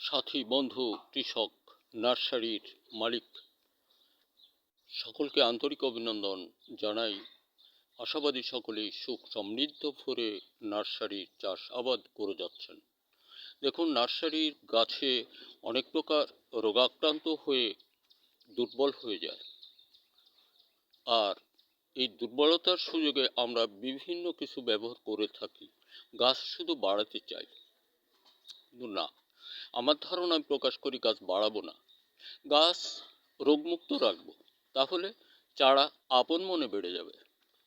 সাথী, বন্ধু, কৃষক, নার্সারির মালিক সকলকে আন্তরিক অভিনন্দন জানাই। আশাবাদী সকলেই সুখ সমৃদ্ধ ভরে নার্সারির চাষাবাদ করে যাচ্ছেন। দেখুন, নার্সারির গাছে অনেক প্রকার রোগাক্রান্ত হয়ে দুর্বল হয়ে যায়, আর এই দুর্বলতার সুযোগে আমরা বিভিন্ন কিছু ব্যবহার করে থাকি। গাছ শুধু বাড়াতে চাই, কিন্তু না, আমার ধারণা আমি প্রকাশ করি গাছ বাড়াবো না, গাছ রোগমুক্ত রাখবো। তাহলে চারা আপন মনে বেড়ে যাবে।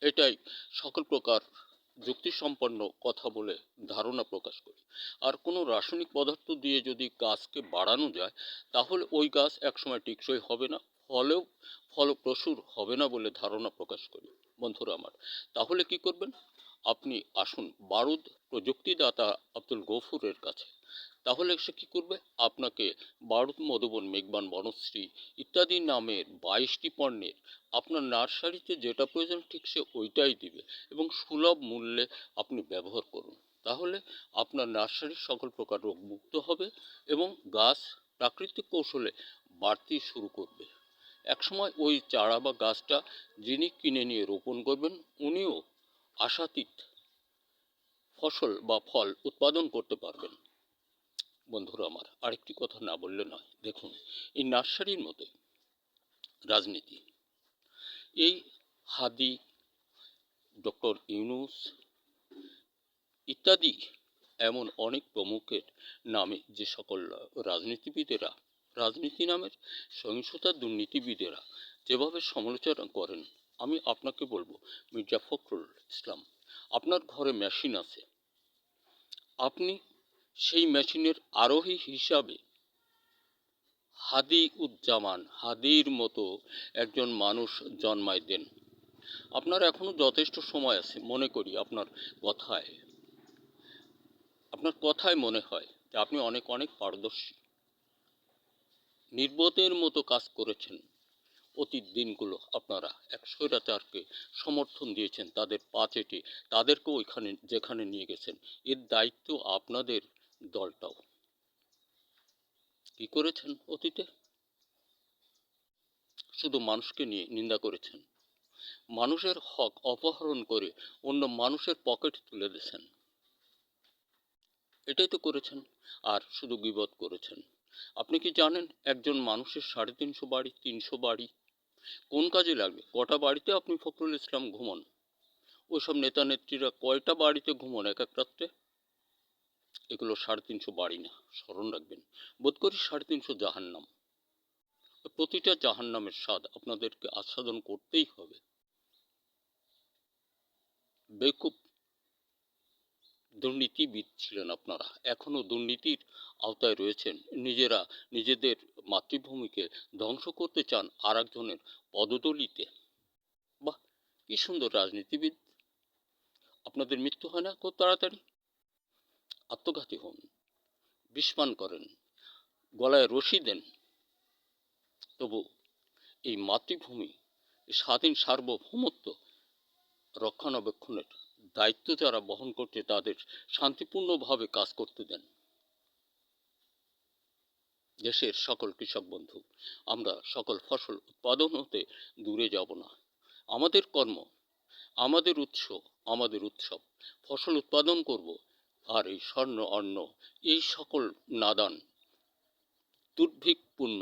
এটাই সকল প্রকার যুক্তিসম্পন্ন কথা বলে ধারণা প্রকাশ করি। আর কোনো রাসায়নিক পদার্থ দিয়ে যদি গাছকে বাড়ানো যায়, তাহলে ওই গাছ একসময় টিকসই হবে না, ফলপ্রসূ হবে না বলে ধারণা প্রকাশ করি। বন্ধুরা আমার, তাহলে কি করবেন? আপনি আসুন বারুদ প্রযুক্তিদাতা আব্দুল গফুরের কাছে। তাহলে সে কী করবে? আপনাকে বারুদ, মধুবন, মেঘবান, বনশ্রী ইত্যাদি নামের 22টি পণ্যের আপনার নার্সারিতে যেটা প্রয়োজন ঠিক সে ওইটাই দিবে, এবং সুলভ মূল্যে আপনি ব্যবহার করুন। তাহলে আপনার নার্সারির সকল প্রকার রোগ মুক্ত হবে এবং গাছ প্রাকৃতিক কৌশলে বাড়তে শুরু করবে। একসময় ওই চারা বা গাছটা যিনি কিনে নিয়ে রোপণ করবেন, উনিও আশাতীত ফসল বা ফল উৎপাদন করতে পারবেন। বন্ধুরা আমার, আরেকটি কথা না বললে নয়। দেখুন, এই নার্সারির মতো রাজনীতি, এই হাদি, ডক্টর ইউনূস ইত্যাদি এমন অনেক প্রমুখের নামে যে সকল রাজনীতিবিদেরা, রাজনীতি নামের সহিংসতার দুর্নীতিবিদেরা যেভাবে সমালোচনা করেন, আমি আপনাকে বলবো, মির্জা ফখরুল ইসলাম, আপনার ঘরে মেশিন আছে, আপনি সেই মেশিনের আরোহী হিসাবে হাদিউজ্জামান হাদির মতো একজন মানুষ জন্মায় দেন। আপনার এখনো যথেষ্ট সময় আছে। মনে করি আপনার কথায় মনে হয় যে আপনি অনেক অনেক পারদর্শী, নির্বোধের মতো কাজ করেছেন। অতীত দিনগুলো আপনারা এক স্বৈরাচারকে সমর্থন দিয়েছেন, তাদের পা চেটে তাদেরকেও ওইখানে যেখানে নিয়ে গেছেন। এর দায়িত্ব আপনাদের দলটাও। কি করেছেন অতীতে? শুধু মানুষকে নিয়ে নিন্দা করেছেন, মানুষের হক অপহরণ করে অন্য মানুষের পকেট তুলে দিয়েছেন। এটাই তো করেছেন। আর শুধু গীবত করেছেন। আপনি কি জানেন একজন মানুষের 350 বাড়ি, 300 বাড়ি কোন কাজে লাগবে? কটা বাড়িতে আপনি ফখরুল ইসলাম ঘুমন? ওইসব নেতা নেত্রীরা কয়টা বাড়িতে ঘুমন এক এক রাত্রে? এগুলো 350 বাড়ি না, স্মরণ রাখবেন। বোধ করি 350 জাহান্নাম। প্রতিটা জাহান্নামের স্বাদ আপনাদেরকে আস্বাদন করতেই হবে। বেকুব দুর্নীতিবিদ ছিলেন আপনারা, এখনো দুর্নীতির আওতায় রয়েছেন। নিজেরা নিজেদের মাতৃভূমিকে ধ্বংস করতে চান আর একজনের পদতলিতে। বাহ, কি সুন্দর রাজনীতিবিদ! আপনাদের মৃত্যু হয় না খুব তাড়াতাড়ি? আত্মঘাতী হন, বিস্মান করেন, গলায় রশি দেন, তবু এই মাতৃভূমি, স্বাধীন সার্বভৌমত্ব রক্ষণাবেক্ষণের দায়িত্ব যারা বহন করছে তাদের শান্তিপূর্ণভাবে কাজ করতে দেন। দেশের সকল কৃষক বন্ধু, আমরা সকল ফসল উৎপাদন হতে দূরে যাব না। আমাদের কর্ম, আমাদের উৎস, আমাদের উৎসব। ফসল উৎপাদন করব, আর এই স্বর্ণ অন্ন, এই সকল নাদান দুর্ভিক্ষপূর্ণ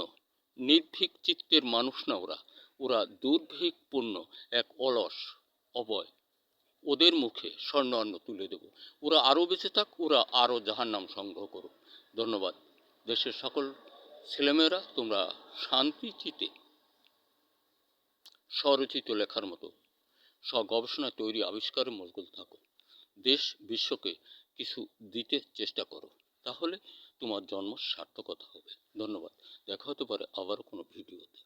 নির্ভীক চিত্তের মানুষ না, ওরা দুর্ভিক্ষপূর্ণ এক অলস অবয়, ওদের মুখে স্বর্ণ অন্ন তুলে দেব। ওরা আরও বেঁচে থাক, ওরা আরও জাহান্নাম সংগ্রহ করুক। ধন্যবাদ। দেশের সকল ছেলেমেয়েরা তোমরা শান্তি চিতে স্বরচিত লেখার মতো স্বগবেষণায় তৈরি আবিষ্কারে মশগুল থাকো। দেশ বিশ্বকে কিছু দিতে চেষ্টা করো, তাহলে তোমার জন্ম সার্থকতা হবে। ধন্যবাদ। দেখা হতে পারে আবারও কোনো ভিডিওতে।